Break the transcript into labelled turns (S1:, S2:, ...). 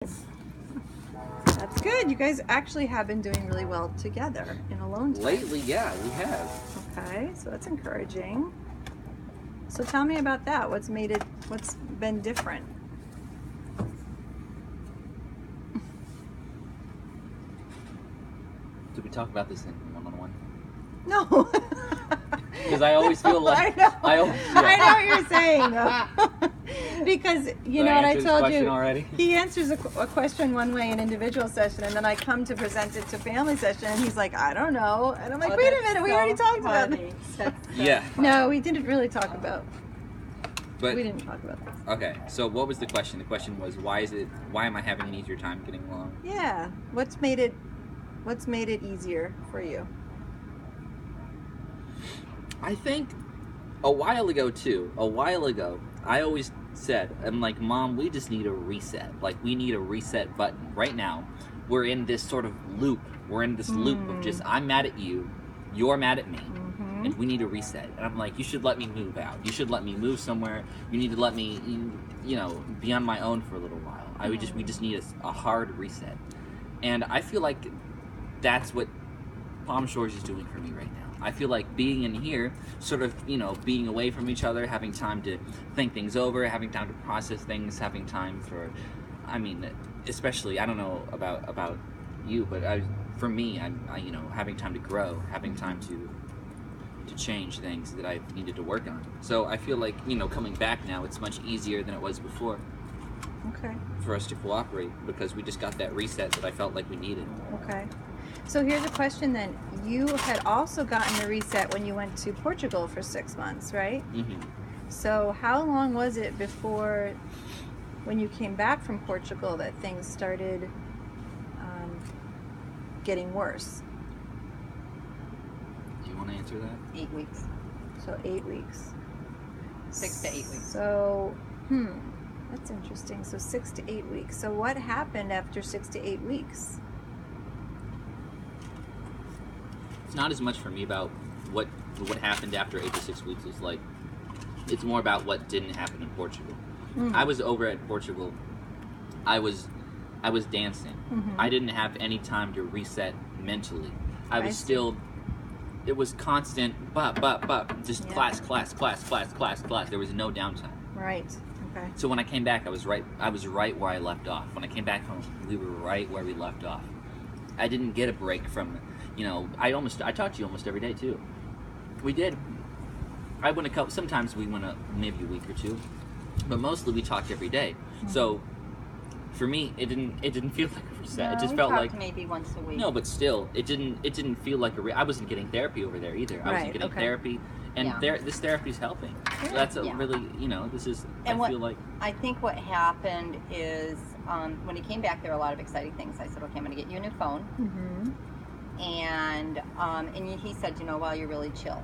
S1: That's good. You guys actually have been doing really well together in alone time.
S2: Lately, yeah, we have.
S1: Okay, so that's encouraging. So tell me about that. What's been different?
S2: Did we talk about this in one-on-one?
S1: No.
S2: Because I always feel like
S1: I know what you're saying though. Because you know what I told you.
S2: Already?
S1: He answers a question one way in individual session, and then I come to present it to family session, and he's like, I don't know, and I'm like, wait a minute, we already talked about this.
S2: Yeah.
S1: No, we didn't really talk about.
S2: But
S1: we didn't talk about this.
S2: Okay, so what was the question? The question was, why am I having an easier time getting along?
S1: Yeah. What's made it easier for you?
S2: I think a while ago, I always said, I'm like, Mom, we just need a reset. Like, we need a reset button. Right now, we're in this sort of loop. We're in this loop of just, I'm mad at you, you're mad at me, and we need a reset. And I'm like, you should let me move out. You should let me move somewhere. You need to let me, you know, be on my own for a little while. We just need a hard reset. And I feel like that's what Palm Shores is doing for me right now. I feel like being in here, sort of, you know, being away from each other, having time to think things over, having time to process things, having time for, I mean, especially, I don't know about you, but for me, you know, having time to grow, having time to change things that I've needed to work on. So I feel like, you know, coming back now, it's much easier than it was before.
S1: Okay.
S2: For us to cooperate, because we just got that reset that I felt like we needed.
S1: Okay. So here's a question then. You had also gotten the reset when you went to Portugal for 6 months, right?
S2: Mm-hmm.
S1: So how long was it before, when you came back from Portugal, that things started getting worse?
S2: Do you want to answer that?
S3: 8 weeks.
S1: So 8 weeks.
S3: 6 to 8 weeks.
S1: So, that's interesting. So 6 to 8 weeks. So what happened after 6 to 8 weeks?
S2: It's not as much for me about what happened after 8 to 6 weeks. It's more about what didn't happen in Portugal. I was over at Portugal. I was dancing. I didn't have any time to reset mentally. I was still. It was constant, just class. There was no downtime.
S1: Right. Okay.
S2: So when I came back, I was right where I left off. When I came back home, we were right where we left off. I didn't get a break from, you know, I talked to you almost every day too. We did. I went sometimes we went maybe a week or two, but mostly we talked every day. So for me, it didn't feel like a reset.
S3: No,
S2: it just
S3: we
S2: felt
S3: talked
S2: like
S3: maybe once a week.
S2: No, but still, it didn't feel like I wasn't getting therapy over there either. I wasn't getting therapy, and this therapy's helping. So that's really, you know, this is.
S3: And
S2: I feel like
S3: I think what happened is when he came back, there were a lot of exciting things. I said, okay, I'm going to get you a new phone, and he said, you know, well, you're really chill.